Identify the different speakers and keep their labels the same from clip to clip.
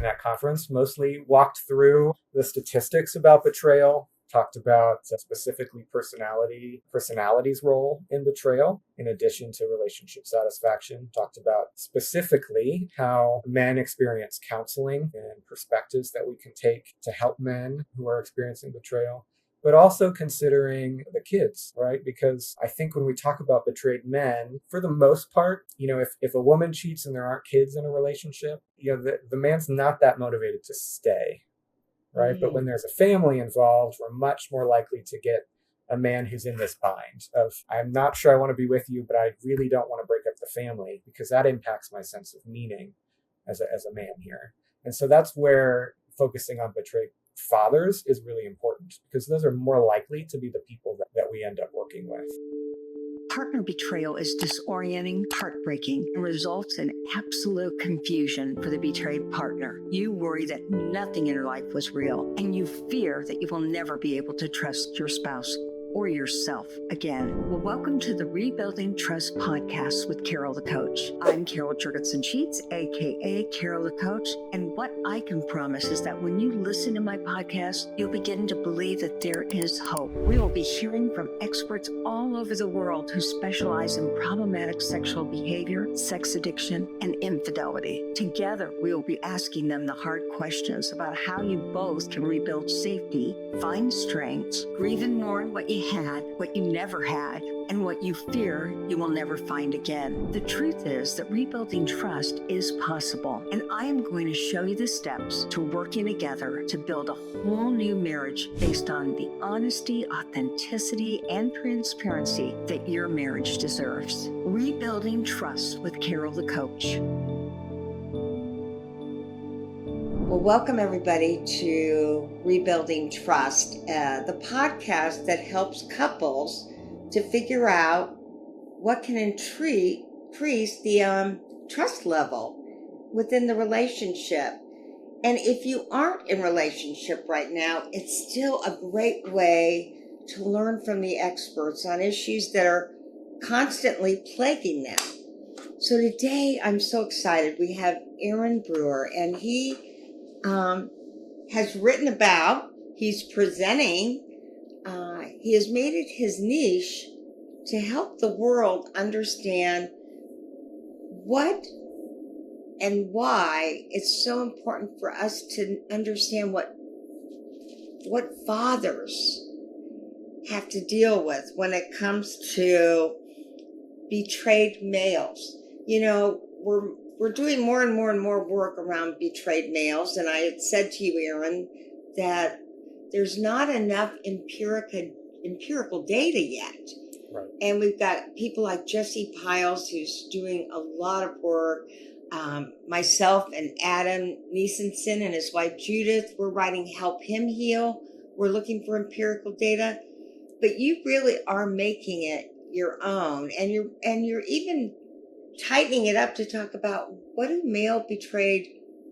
Speaker 1: in that conference mostly walked through the statistics about betrayal, talked about specifically personality's role in betrayal, in addition to relationship satisfaction, talked about specifically how men experience counseling and perspectives that we can take to help men who are experiencing betrayal, but also considering the kids, right? Because I think when we talk about betrayed men, for the most part, if a woman cheats and there aren't kids in a relationship, the man's not that motivated to stay, right? But when there's a family involved, we're much more likely to get a man who's in this bind of, I'm not sure I want to be with you, but I really don't want to break up the family, because that impacts my sense of meaning as a man here. And so that's where focusing on betrayed fathers is really important, because those are more likely to be the people that we end up working with.
Speaker 2: Partner betrayal is disorienting, heartbreaking, and results in absolute confusion for the betrayed partner. You worry that nothing in your life was real, and you fear that you will never be able to trust your spouse or yourself again. Well, welcome to the Rebuilding Trust podcast with Carol the Coach. I'm Carol Jurgensen-Sheets, aka Carol the Coach, and what I can promise is that when you listen to my podcast, you'll begin to believe that there is hope. We will be hearing from experts all over the world who specialize in problematic sexual behavior, sex addiction, and infidelity. Together, we will be asking them the hard questions about how you both can rebuild safety, find strengths, grieve and mourn what you had, what you never had, and what you fear you will never find again. The truth is that rebuilding trust is possible, and I am going to show you the steps to working together to build a whole new marriage based on the honesty, authenticity, and transparency that your marriage deserves. Rebuilding Trust with Carol the Coach.
Speaker 3: Well, welcome everybody to Rebuilding Trust, the podcast that helps couples to figure out what can increase the trust level within the relationship. And if you aren't in relationship right now, it's still a great way to learn from the experts on issues that are constantly plaguing them. So today I'm so excited. We have Aaron Brewer, and he has written about, he's presenting, he has made it his niche to help the world understand what and why it's so important for us to understand what fathers have to deal with when it comes to betrayed males. We're doing more and more work around betrayed males, and I had said to you, Aaron, that there's not enough empirical data yet.
Speaker 1: Right.
Speaker 3: And we've got people like Jesse Piles, who's doing a lot of work. Myself and Adam Niesenson and his wife Judith, we're writing Help Him Heal. We're looking for empirical data, but you really are making it your own, and you're even tightening it up to talk about, what do male betrayed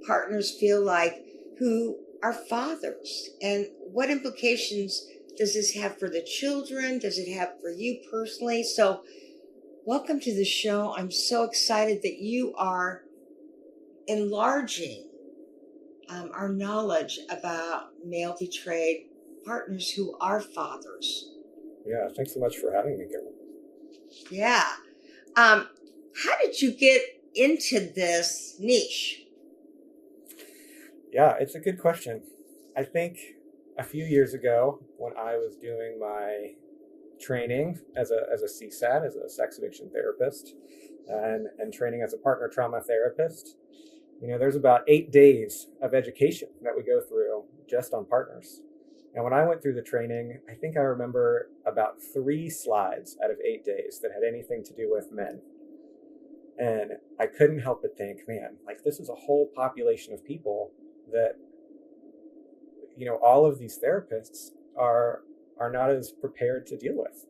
Speaker 3: partners feel like who are fathers, and what implications does this have for the children? Does it have for you personally? So welcome to the show. I'm so excited that you are enlarging our knowledge about male betrayed partners who are fathers.
Speaker 1: Yeah, thanks so much for having me, Carol.
Speaker 3: Yeah. How did you get into this niche?
Speaker 1: Yeah, it's a good question. I think a few years ago, when I was doing my training as a CSAT, as a sex addiction therapist, and training as a partner trauma therapist, there's about 8 days of education that we go through just on partners. And when I went through the training, I think I remember about 3 slides out of 8 days that had anything to do with men. And I couldn't help but think, man, like, this is a whole population of people that, all of these therapists are not as prepared to deal with.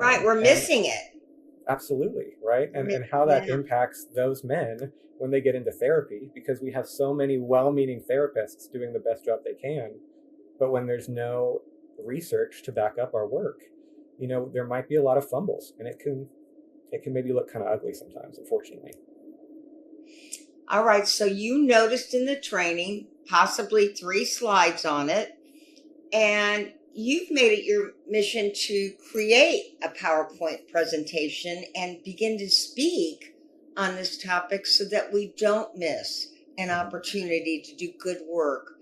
Speaker 3: Right, we're missing it.
Speaker 1: Absolutely, right? And how that impacts those men when they get into therapy, because we have so many well-meaning therapists doing the best job they can, but when there's no research to back up our work, there might be a lot of fumbles, and it can maybe look kind of ugly sometimes, unfortunately.
Speaker 3: All right, so you noticed in the training, possibly 3 slides on it, and you've made it your mission to create a PowerPoint presentation and begin to speak on this topic so that we don't miss an opportunity to do good work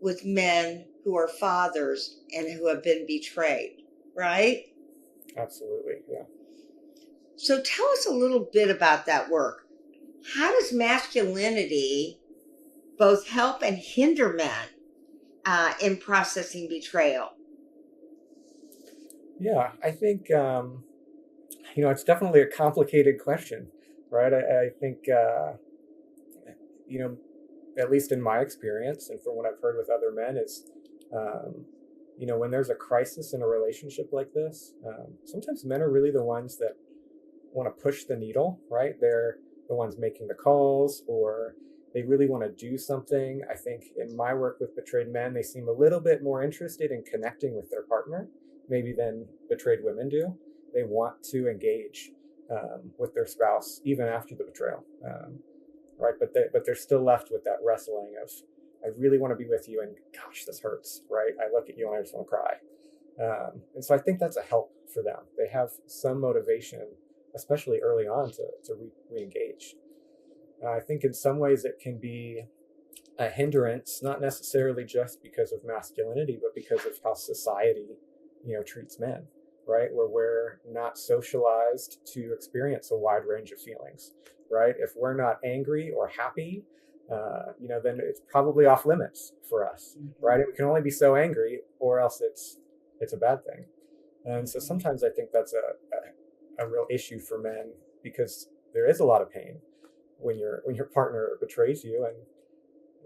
Speaker 3: with men who are fathers and who have been betrayed, right?
Speaker 1: Absolutely, yeah.
Speaker 3: So tell us a little bit about that work. How does masculinity both help and hinder men in processing betrayal?
Speaker 1: Yeah, I think, it's definitely a complicated question, right? I think, at least in my experience and from what I've heard with other men is, when there's a crisis in a relationship like this, sometimes men are really the ones that want to push the needle, right? They're the ones making the calls, or they really want to do something. I think in my work with betrayed men, they seem a little bit more interested in connecting with their partner, maybe than betrayed women do. They want to engage with their spouse even after the betrayal, right? But they're still left with that wrestling of, I really want to be with you, and gosh, this hurts, right? I look at you and I just want to cry. And so I think that's a help for them. They have some motivation, especially early on, to re-engage. I think in some ways it can be a hindrance, not necessarily just because of masculinity, but because of how society, treats men, right? Where we're not socialized to experience a wide range of feelings, right? If we're not angry or happy, then it's probably off limits for us, right? We can only be so angry, or else it's a bad thing. And so sometimes I think that's a real issue for men, because there is a lot of pain when your partner betrays you, and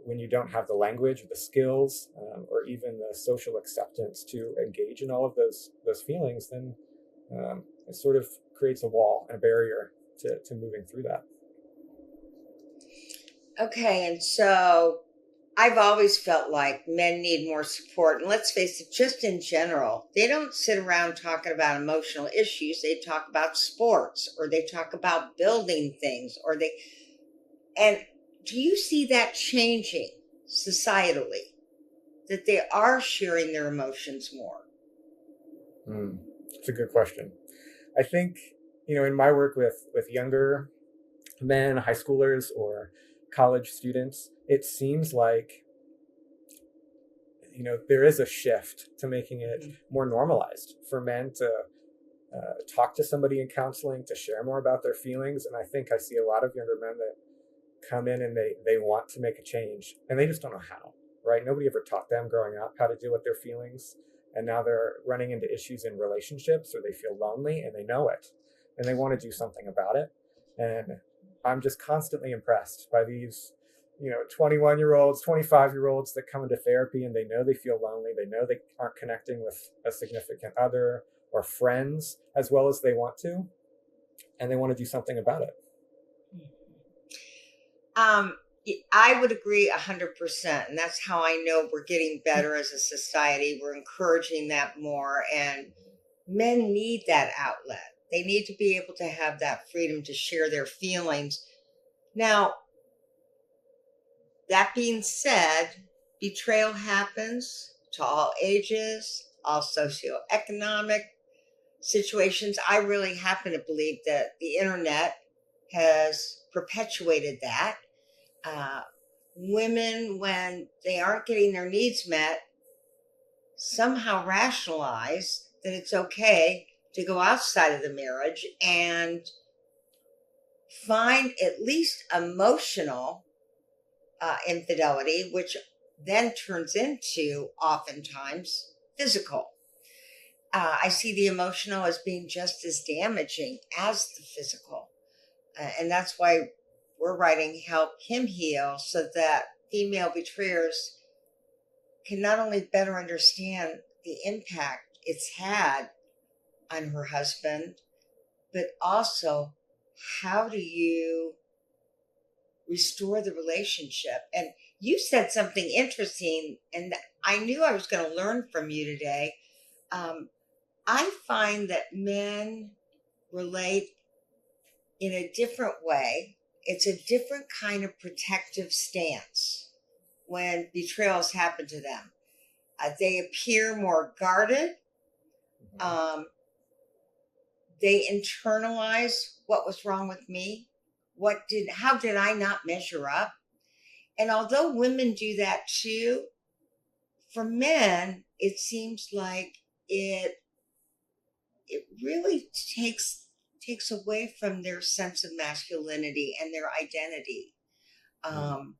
Speaker 1: when you don't have the language or the skills or even the social acceptance to engage in all of those feelings, then it sort of creates a wall and a barrier to moving through that.
Speaker 3: Okay, and so I've always felt like men need more support. And let's face it, just in general, they don't sit around talking about emotional issues. They talk about sports, or they talk about building things, and do you see that changing societally, that they are sharing their emotions more?
Speaker 1: It's a good question. I think, in my work with younger men, high schoolers or college students, it seems like, there is a shift to making it more normalized for men to talk to somebody in counseling, to share more about their feelings. And I think I see a lot of younger men that come in and they want to make a change, and they just don't know how, right? Nobody ever taught them growing up how to deal with their feelings. And now they're running into issues in relationships, or they feel lonely and they know it, and they want to do something about it. And I'm just constantly impressed by these, 21-year-olds, 25-year-olds that come into therapy, and they know they feel lonely. They know they aren't connecting with a significant other or friends as well as they want to, and they want to do something about it.
Speaker 3: I would agree 100%. And that's how I know we're getting better as a society. We're encouraging that more, and men need that outlet. They need to be able to have that freedom to share their feelings. Now, that being said, betrayal happens to all ages, all socioeconomic situations. I really happen to believe that the internet has perpetuated that. Women, when they aren't getting their needs met, somehow rationalize that it's okay to go outside of the marriage and find at least emotional infidelity, which then turns into oftentimes physical. I see the emotional as being just as damaging as the physical. And that's why we're writing Help Him Heal, so that female betrayers can not only better understand the impact it's had on her husband, but also how do you restore the relationship. And you said something interesting, and I knew I was going to learn from you today. I find that men relate in a different way it's a different kind of protective stance when betrayals happen to them. They appear more guarded.
Speaker 1: Mhm.
Speaker 3: They internalize what was wrong with me. How did I not measure up? And although women do that too, for men, it seems like it really takes away from their sense of masculinity and their identity. Um,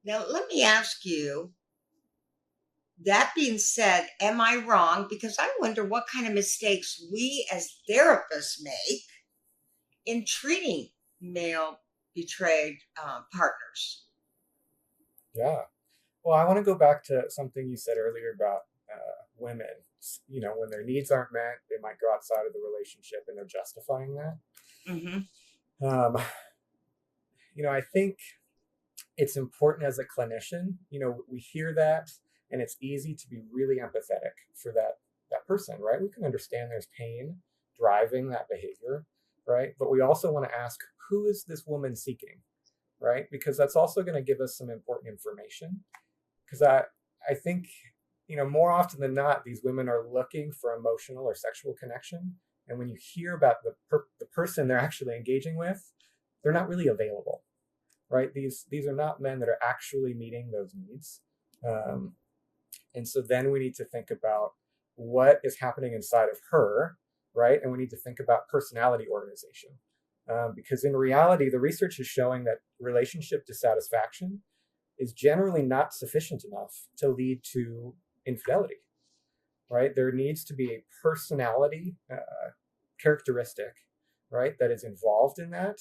Speaker 3: Now, let me ask you, that being said, am I wrong? Because I wonder what kind of mistakes we as therapists make in treating male betrayed partners.
Speaker 1: Yeah. Well, I want to go back to something you said earlier about women. When their needs aren't met, they might go outside of the relationship and they're justifying that.
Speaker 3: Mm-hmm.
Speaker 1: Um, I think it's important as a clinician. We hear that, and it's easy to be really empathetic for that person, right? We can understand there's pain driving that behavior, right? But we also want to ask, who is this woman seeking, right? Because that's also going to give us some important information. Because I think, more often than not, these women are looking for emotional or sexual connection. And when you hear about the person they're actually engaging with, they're not really available, right? These are not men that are actually meeting those needs. And so then we need to think about what is happening inside of her, right? And we need to think about personality organization. Because in reality, the research is showing that relationship dissatisfaction is generally not sufficient enough to lead to infidelity, right? There needs to be a personality characteristic, right, that is involved in that,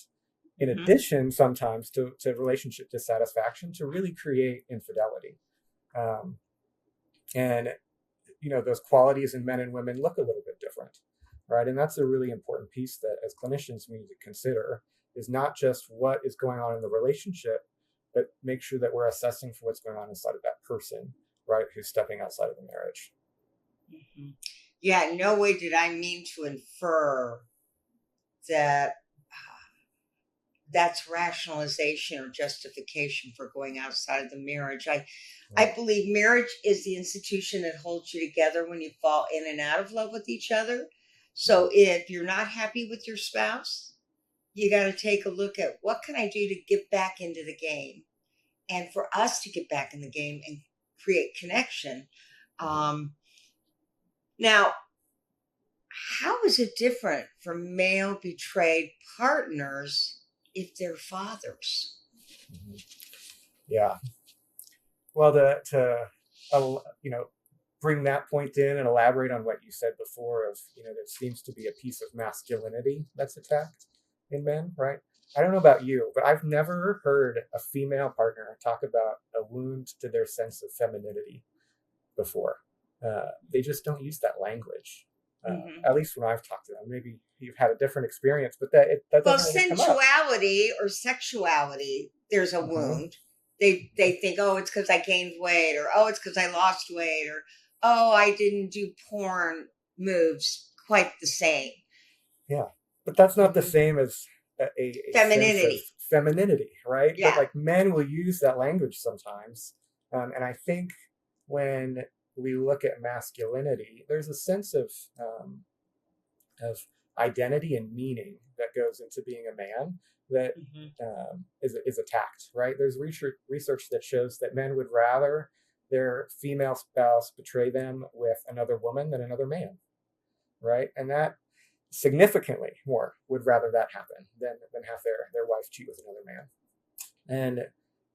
Speaker 1: in addition sometimes to relationship dissatisfaction, to really create infidelity. And those qualities in men and women look a little bit different, right? And that's a really important piece that as clinicians we need to consider, is not just what is going on in the relationship, but make sure that we're assessing for what's going on inside of that person, right, who's stepping outside of the marriage.
Speaker 3: Mm-hmm. Yeah, no way did I mean to infer that that's rationalization or justification for going outside of the marriage. I believe marriage is the institution that holds you together when you fall in and out of love with each other. So if you're not happy with your spouse, you got to take a look at what can I do to get back into the game, and for us to get back in the game and create connection. Now, how is it different for male betrayed partners if they're fathers?
Speaker 1: Yeah. Well, to bring that point in and elaborate on what you said before of, there seems to be a piece of masculinity that's attacked in men, right? I don't know about you, but I've never heard a female partner talk about a wound to their sense of femininity before. They just don't use that language. At least when I've talked to them. Maybe you've had a different experience, but that doesn't really come up.
Speaker 3: Sensuality or sexuality, there's a wound. They think, oh, it's because I gained weight, or oh, it's because I lost weight, or oh, I didn't do porn moves quite the same.
Speaker 1: Yeah, but that's not the same as a
Speaker 3: femininity.
Speaker 1: Sense of femininity, right?
Speaker 3: Yeah.
Speaker 1: But like men will use that language sometimes, and I think when we look at masculinity, there's a sense of identity and meaning that goes into being a man that is attacked, right? There's research that shows that men would rather their female spouse betray them with another woman than another man, right? And that significantly more would rather that happen than have their wife cheat with another man.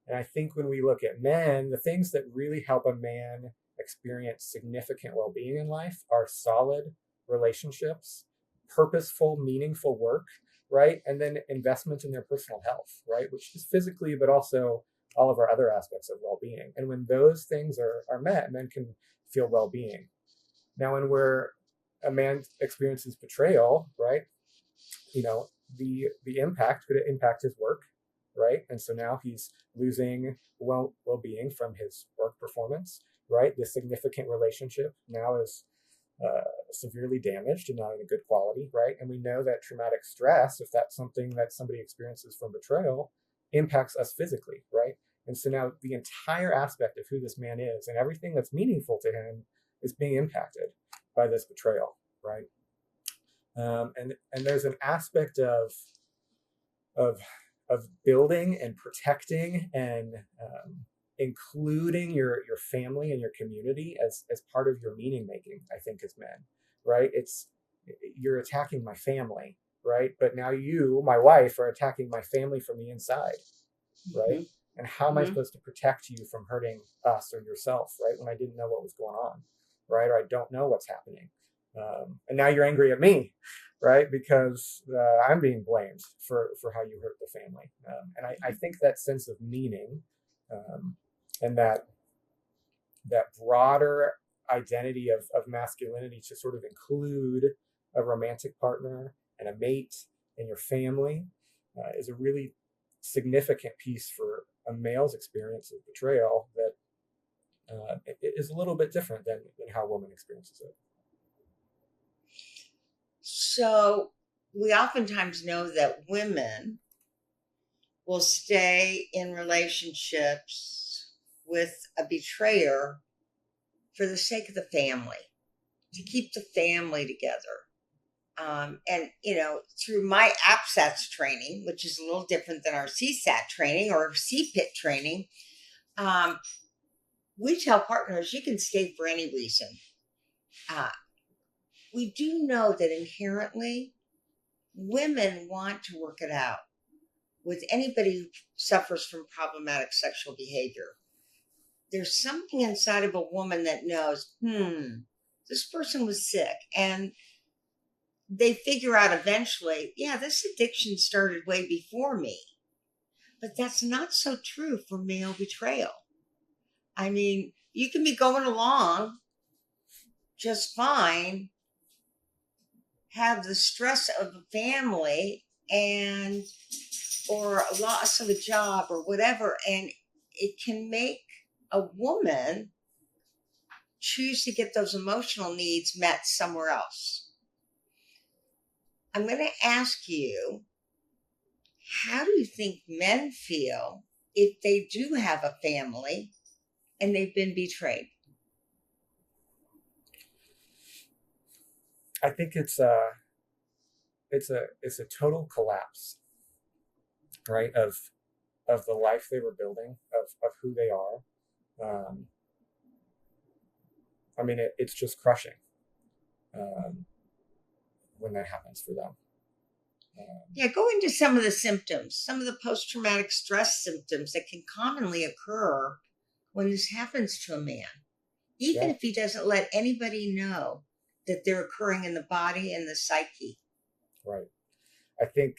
Speaker 1: And I think when we look at men, the things that really help a man experience significant well-being in life are solid relationships, purposeful, meaningful work, right? And then investment in their personal health, right? Which is physically, but also all of our other aspects of well-being. And when those things are met, men can feel well-being. Now, when a man experiences betrayal, right? The impact could impact his work, right? And so now he's losing well-being from his work performance, right? This significant relationship now is severely damaged and not in a good quality, right? And we know that traumatic stress, if that's something that somebody experiences from betrayal, impacts us physically, right? And so now the entire aspect of who this man is and everything that's meaningful to him is being impacted by this betrayal, right? And there's an aspect of building and protecting and including your family and your community as part of your meaning making, I think, as men, right? You're attacking my family, right? But now you, my wife, are attacking my family from the inside, right? Mm-hmm. And how am I supposed to protect you from hurting us or yourself, right? When I didn't know what was going on, right? Or I don't know what's happening. And now you're angry at me, right? Because I'm being blamed for how you hurt the family. And I think that sense of meaning and that broader identity of masculinity to sort of include a romantic partner and a mate and your family is a really significant piece for a male's experience of betrayal that it is a little bit different than how a woman experiences it.
Speaker 3: So we oftentimes know that women will stay in relationships with a betrayer for the sake of the family, to keep the family together. And, through my APSATS training, which is a little different than our CSAT training or CPTT training, we tell partners you can stay for any reason. We do know that inherently women want to work it out with anybody who suffers from problematic sexual behavior. There's something inside of a woman that knows, this person was sick. And they figure out eventually, this addiction started way before me. But that's not so true for male betrayal. I mean, you can be going along just fine, have the stress of a family or a loss of a job or whatever, and it can make a woman choose to get those emotional needs met somewhere else. I'm going to ask you, how do you think men feel if they do have a family and they've been betrayed?
Speaker 1: I think it's a total collapse, right? Of the life they were building, of who they are. I mean, it's just crushing when that happens for them.
Speaker 3: Go into some of the symptoms, some of the post-traumatic stress symptoms that can commonly occur when this happens to a man, even if he doesn't let anybody know that they're occurring in the body and the psyche.
Speaker 1: Right. I think,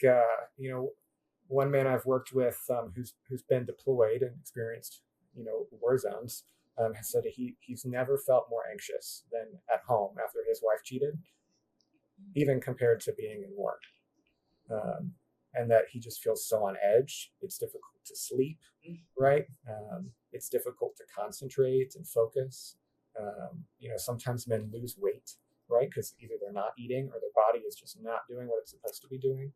Speaker 1: one man I've worked with who's been deployed and experienced, war zones, has said he's never felt more anxious than at home after his wife cheated, even compared to being in war. And that he just feels so on edge. It's difficult to sleep, right? It's difficult to concentrate and focus. Sometimes men lose weight, right? Because either they're not eating or their body is just not doing what it's supposed to be doing.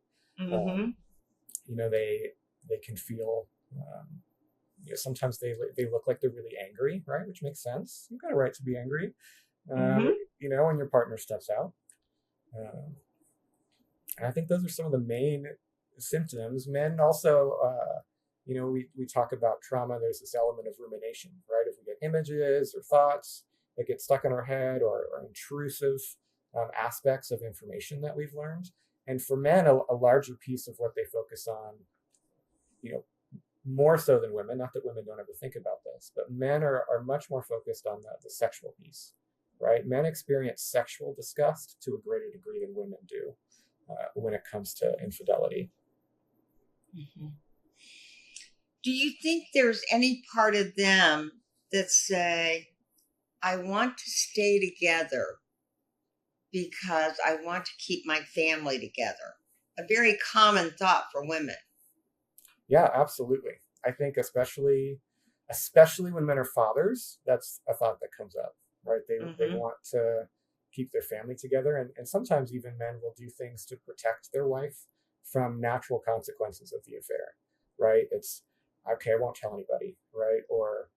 Speaker 1: They can feel, sometimes they look like they're really angry, right? Which makes sense. You've got a right to be angry, when your partner steps out. And I think those are some of the main symptoms. Men also, we talk about trauma. There's this element of rumination, right? If we get images or thoughts that get stuck in our head or intrusive aspects of information that we've learned. And for men, a larger piece of what they focus on, more so than women, not that women don't ever think about this, but men are much more focused on the sexual piece, right? Men experience sexual disgust to a greater degree than women do when it comes to infidelity.
Speaker 3: Do you think there's any part of them that say, I want to stay together because I want to keep my family together? A very common thought for women.
Speaker 1: Yeah, absolutely. I think especially when men are fathers, that's a thought that comes up, right? They want to keep their family together. And sometimes even men will do things to protect their wife from natural consequences of the affair, right? It's, okay, I won't tell anybody, right? Or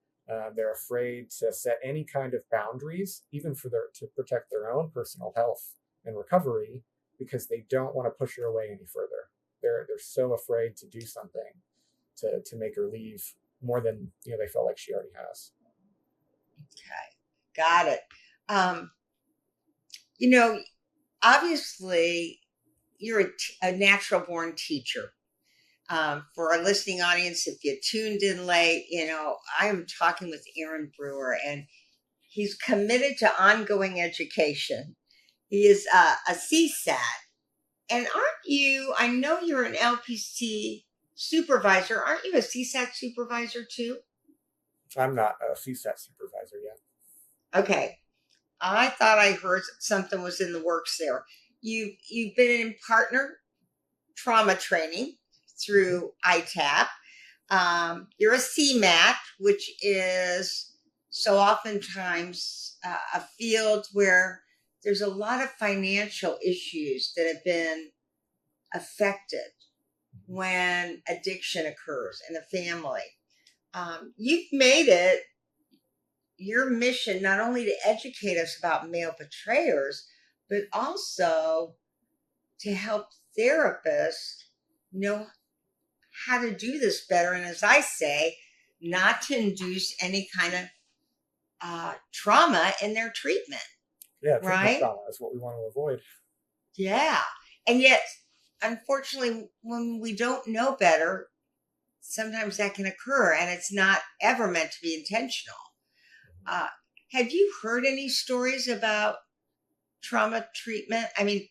Speaker 1: they're afraid to set any kind of boundaries, even to protect their own personal health and recovery, because they don't want to push her away any further. They're so afraid to do something to make her leave more than they felt like she already has.
Speaker 3: Okay, got it. Obviously, you're a natural born teacher. For our listening audience, if you tuned in late, I am talking with Aaron Brewer, and he's committed to ongoing education. He is a CSAT. And I know you're an LPC supervisor. Aren't you a CSAT supervisor too?
Speaker 1: I'm not a CSAT supervisor yet.
Speaker 3: Okay. I thought I heard something was in the works there. You've been in partner trauma training through ITAP. You're a CMAT, which is so oftentimes a field where there's a lot of financial issues that have been affected when addiction occurs in a family. You've made it your mission not only to educate us about male betrayers, but also to help therapists know how to do this better. And as I say, not to induce any kind of trauma in their treatment.
Speaker 1: Yeah,
Speaker 3: right?
Speaker 1: Trauma is what we want to avoid.
Speaker 3: Yeah. And yet, unfortunately, when we don't know better, sometimes that can occur, and it's not ever meant to be intentional. Have you heard any stories about trauma treatment? I mean,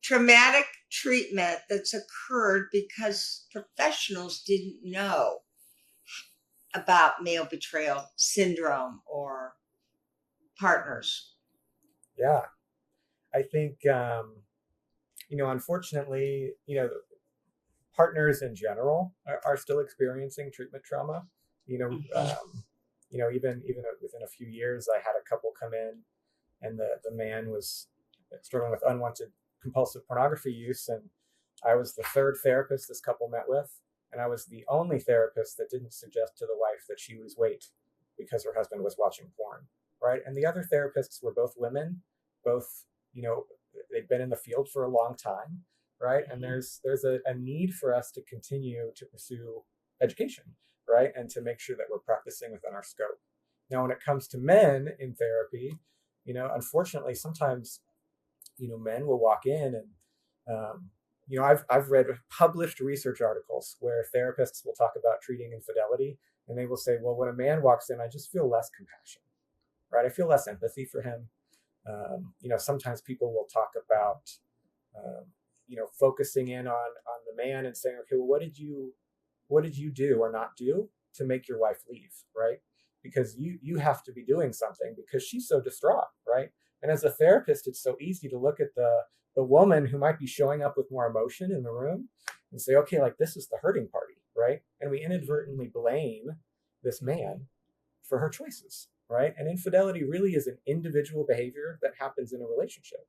Speaker 3: traumatic treatment that's occurred because professionals didn't know about male betrayal syndrome or partners.
Speaker 1: Yeah. I think, unfortunately, partners in general are still experiencing treatment trauma. Even within a few years, I had a couple come in, and the man was struggling with unwanted compulsive pornography use, and I was the third therapist this couple met with, and I was the only therapist that didn't suggest to the wife that she lose weight because her husband was watching porn, right? And the other therapists were both women, they'd been in the field for a long time, right? And there's a need for us to continue to pursue education, right? And to make sure that we're practicing within our scope. Now, when it comes to men in therapy, unfortunately, sometimes, men will walk in and, I've read published research articles where therapists will talk about treating infidelity, and they will say, well, when a man walks in, I just feel less compassion, right? I feel less empathy for him. Sometimes people will talk about, focusing in on the man and saying, okay, well, what did you do or not do to make your wife leave, right? Because you have to be doing something because she's so distraught, right? And as a therapist, it's so easy to look at the woman who might be showing up with more emotion in the room and say, okay, like this is the hurting party, right? And we inadvertently blame this man for her choices, right? And infidelity really is an individual behavior that happens in a relationship,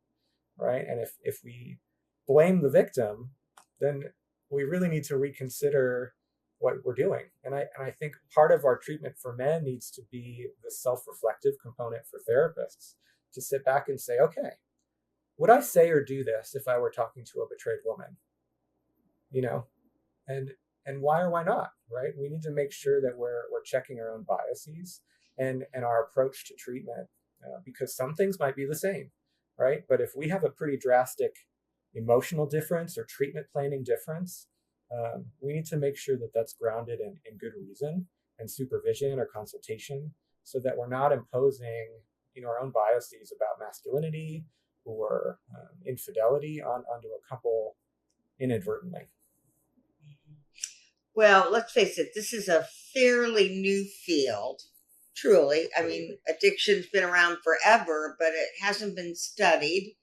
Speaker 1: right? And if we blame the victim, then we really need to reconsider what we're doing. And I think part of our treatment for men needs to be the self-reflective component for therapists to sit back and say, okay, would I say or do this if I were talking to a betrayed woman? And why or why not, right? We need to make sure that we're checking our own biases and our approach to treatment, because some things might be the same, right? But if we have a pretty drastic emotional difference or treatment planning difference, we need to make sure that that's grounded in good reason and supervision or consultation, so that we're not imposing our own biases about masculinity or infidelity onto a couple inadvertently.
Speaker 3: Well, let's face it, this is a fairly new field, truly. I mean, addiction's been around forever, but it hasn't been studied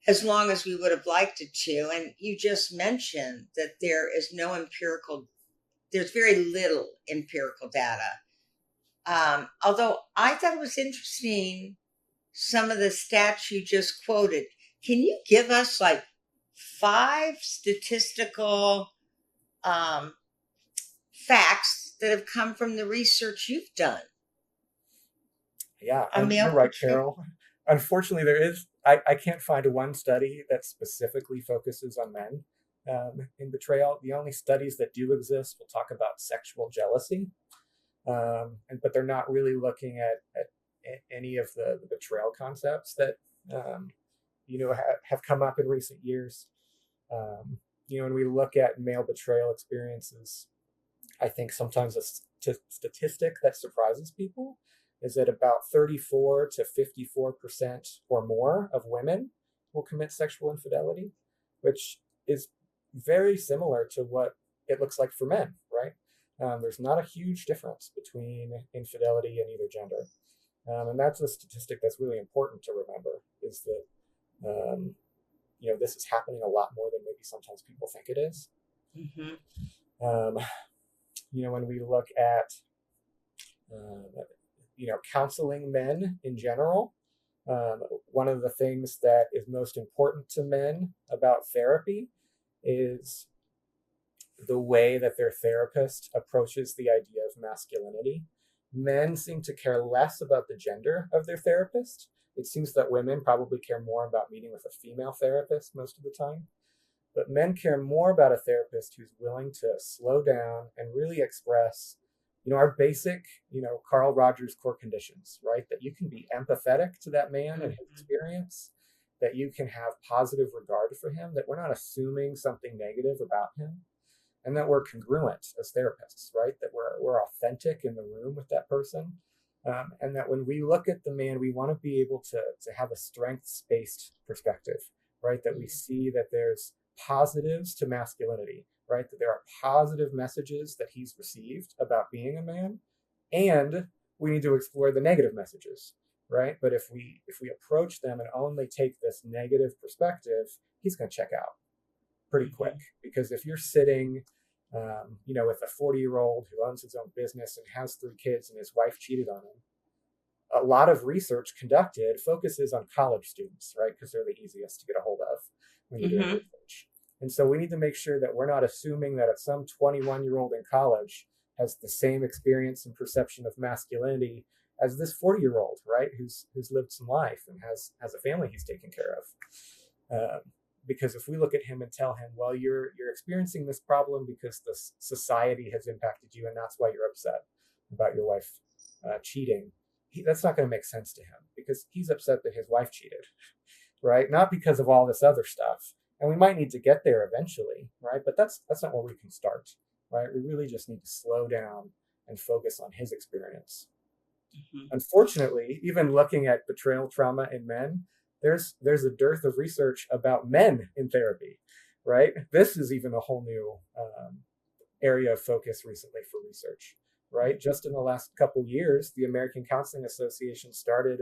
Speaker 3: as long as we would have liked it to. And you just mentioned that there's very little empirical data. Although I thought it was interesting some of the stats you just quoted. Can you give us like 5 statistical facts that have come from the research you've done?
Speaker 1: Yeah, and you're right, Carol. Unfortunately, I can't find one study that specifically focuses on men in betrayal. The only studies that do exist will talk about sexual jealousy, but they're not really looking at any of the betrayal concepts that have come up in recent years. When we look at male betrayal experiences, I think sometimes a statistic that surprises people is that about 34 to 54% or more of women will commit sexual infidelity, which is very similar to what it looks like for men, right? There's not a huge difference between infidelity and either gender. And that's a statistic that's really important to remember, is that, this is happening a lot more than maybe sometimes people think it is. Mm-hmm. When we look at, counseling men in general, one of the things that is most important to men about therapy is the way that their therapist approaches the idea of masculinity. Men seem to care less about the gender of their therapist. It seems that women probably care more about meeting with a female therapist most of the time. But men care more about a therapist who's willing to slow down and really express, our basic, Carl Rogers core conditions, right? That you can be empathetic to that man and his experience, that you can have positive regard for him, that we're not assuming something negative about him, and that we're congruent as therapists, right? That we're authentic in the room with that person. And that when we look at the man, we want to be able to have a strengths-based perspective, right? That we see that there's positives to masculinity, right? That there are positive messages that he's received about being a man, and we need to explore the negative messages, right? But if we approach them and only take this negative perspective, he's going to check out pretty quick. Because if you're sitting, with a 40-year-old who owns his own business and has 3 kids and his wife cheated on him, a lot of research conducted focuses on college students, right? Because they're the easiest to get a hold of when you're doing research. And so we need to make sure that we're not assuming that some 21-year-old in college has the same experience and perception of masculinity as this 40-year-old, right? Who's lived some life and has a family he's taken care of. Because if we look at him and tell him, well, you're experiencing this problem because the society has impacted you, and that's why you're upset about your wife cheating, that's not going to make sense to him, because he's upset that his wife cheated, right? Not because of all this other stuff. And we might need to get there eventually, right? But that's not where we can start, right? We really just need to slow down and focus on his experience. Unfortunately, even looking at betrayal trauma in men, there's a dearth of research about men in therapy, right? This is even a whole new area of focus recently for research, right? Just in the last couple years, the American Counseling Association started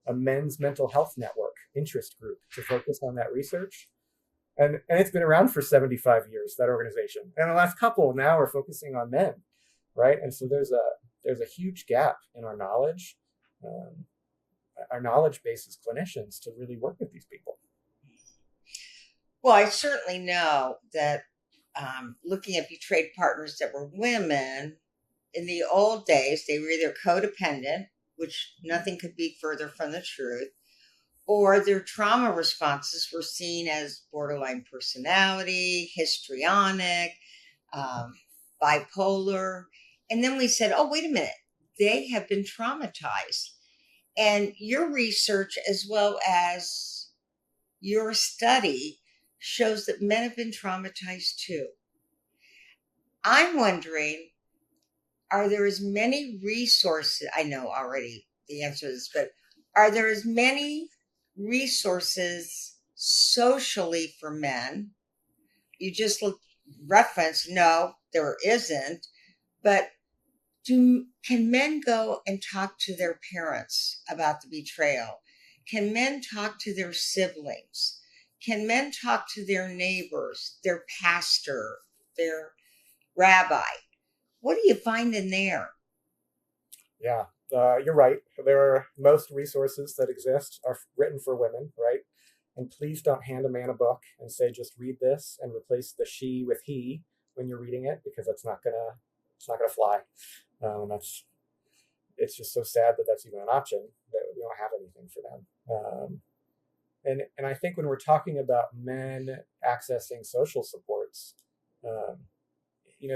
Speaker 1: a men's mental health network interest group to focus on that research. And it's been around for 75 years, that organization. And the last couple now are focusing on men, right? And so there's a huge gap in our knowledge base as clinicians to really work with these people.
Speaker 3: Well, I certainly know that looking at betrayed partners that were women, in the old days, they were either codependent, which nothing could be further from the truth, or their trauma responses were seen as borderline personality, histrionic, bipolar. And then we said, oh, wait a minute, they have been traumatized. And your research, as well as your study, shows that men have been traumatized too. I'm wondering, are there as many resources? I know already the answer to this, but are there as many resources socially for men? You just referenced, no, there isn't. But can men go and talk to their parents about the betrayal? Can men talk to their siblings? Can men talk to their neighbors, their pastor, their rabbi? What do you find in there?
Speaker 1: Yeah, You're right. Most resources that exist are written for women, right? And please don't hand a man a book and say, just read this and replace the she with he when you're reading it, because it's not gonna fly. It's just so sad that that's even an option, that we don't have anything for them. And I think when we're talking about men accessing social supports,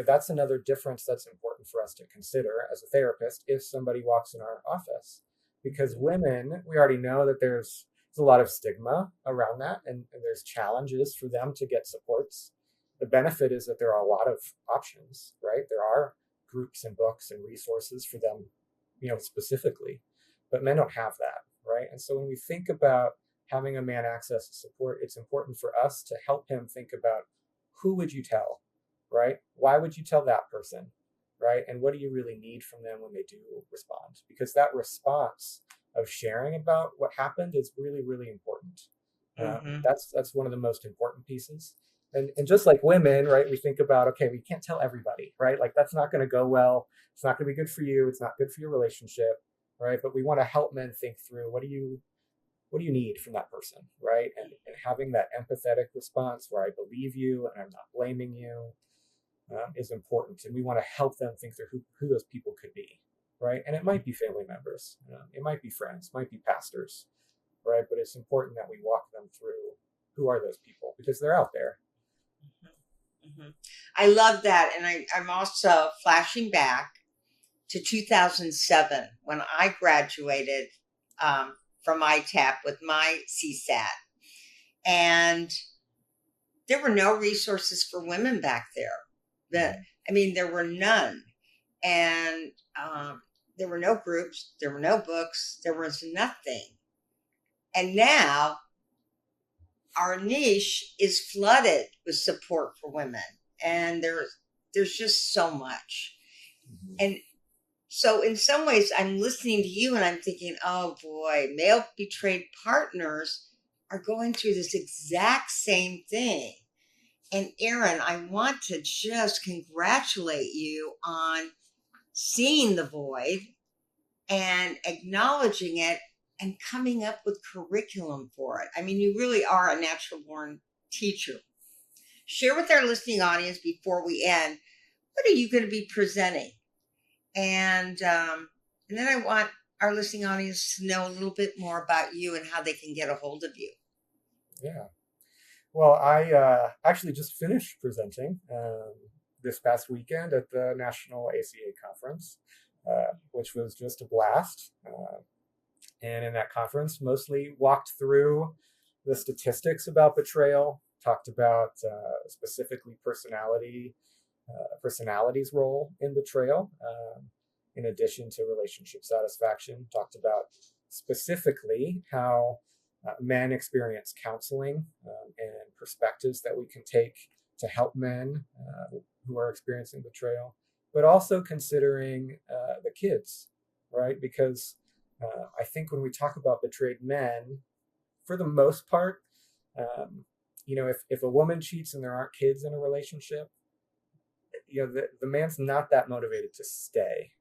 Speaker 1: that's another difference that's important for us to consider as a therapist if somebody walks in our office. Because women, we already know that there's a lot of stigma around that, and there's challenges for them to get supports. The benefit is that there are a lot of options, right? There are groups and books and resources for them, specifically, but men don't have that, right? And so when we think about having a man access support, it's important for us to help him think about, who would you tell, right? Why would you tell that person, right? And what do you really need from them when they do respond? Because that response of sharing about what happened is really, really important. That's one of the most important pieces. And just like women, right, we think about, okay, we can't tell everybody, right? Like, that's not going to go well. It's not going to be good for you. It's not good for your relationship, right? But we want to help men think through, what do you need from that person, right? And having that empathetic response where I believe you and I'm not blaming you is important. And we want to help them think through who those people could be, right? And it might be family members, it might be friends, might be pastors, right? But it's important that we walk them through, who are those people, because they're out there.
Speaker 3: I love that. And I'm also flashing back to 2007 when I graduated from ITAP with my CSAT. And there were no resources for women back there. There were none. And there were no groups, there were no books, there was nothing. And now our niche is flooded with support for women. And there's just so much. And so in some ways, I'm listening to you and I'm thinking, oh boy, male betrayed partners are going through this exact same thing. And Erin, I want to just congratulate you on seeing the void and acknowledging it and coming up with curriculum for it. I mean, you really are a natural born teacher. Share with our listening audience before we end, what are you going to be presenting? And then I want our listening audience to know a little bit more about you and how they can get a hold of you.
Speaker 1: Yeah. Well, I actually just finished presenting this past weekend at the National ACA Conference, which was just a blast. And in that conference, mostly walked through the statistics about betrayal, talked about specifically personality's role in betrayal, in addition to relationship satisfaction. Talked about specifically how men experience counseling and perspectives that we can take to help men who are experiencing betrayal, but also considering the kids, right? Because I think when we talk about betrayed men, for the most part, if a woman cheats and there aren't kids in a relationship, the man's not that motivated to stay,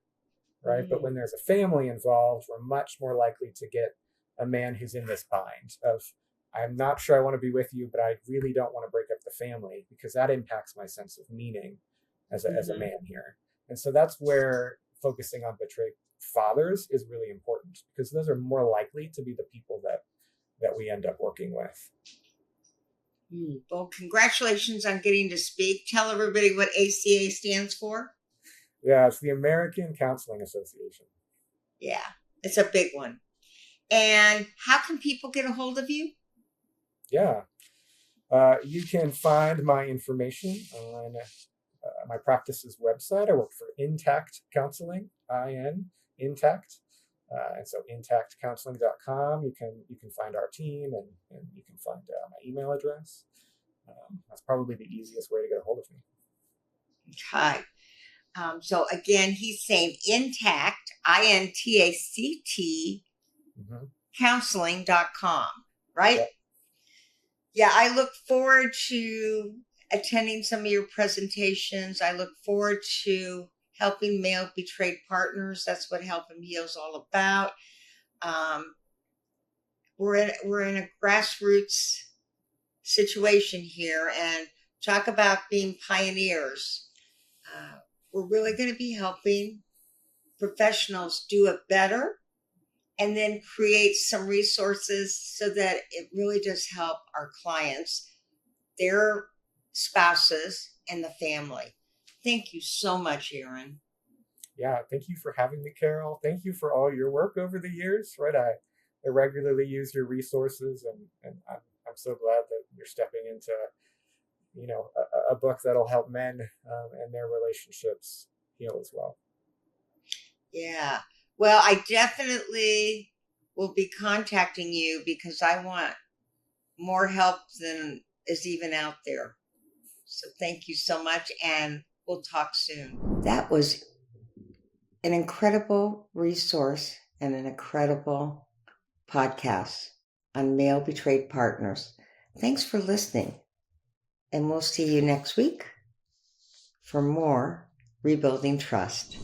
Speaker 1: right? Mm-hmm. But when there's a family involved, we're much more likely to get a man who's in this bind of, I'm not sure I want to be with you, but I really don't want to break up the family, because that impacts my sense of meaning as a man here. And so that's where focusing on betrayed fathers is really important, because those are more likely to be the people that we end up working with.
Speaker 3: Well, congratulations on getting to speak. Tell everybody what ACA stands for.
Speaker 1: Yeah, it's the American Counseling Association.
Speaker 3: Yeah, it's a big one. And how can people get a hold of you?
Speaker 1: Yeah, you can find my information on my practice's website. I work for Intact Counseling, Intact. And so intactcounseling.com, you can find our team and you can find my email address. That's probably the easiest way to get a hold of me.
Speaker 3: Okay. So again, he's saying Intact, INTACT, counseling.com, right? Yep. Yeah, I look forward to attending some of your presentations. I look forward to helping male betrayed partners. That's what Help Him Heal is all about. We're in a grassroots situation here, and talk about being pioneers. We're really going to be helping professionals do it better, and then create some resources so that it really does help our clients, their spouses, and the family. Thank you so much, Aaron.
Speaker 1: Yeah, thank you for having me, Carol. Thank you for all your work over the years, right? I regularly use your resources, and I'm so glad that you're stepping into, a book that'll help men and their relationships heal as well.
Speaker 3: Yeah. Well, I definitely will be contacting you because I want more help than is even out there. So thank you so much, and we'll talk soon. That was an incredible resource and an incredible podcast on male betrayed partners. Thanks for listening, and we'll see you next week for more Rebuilding Trust.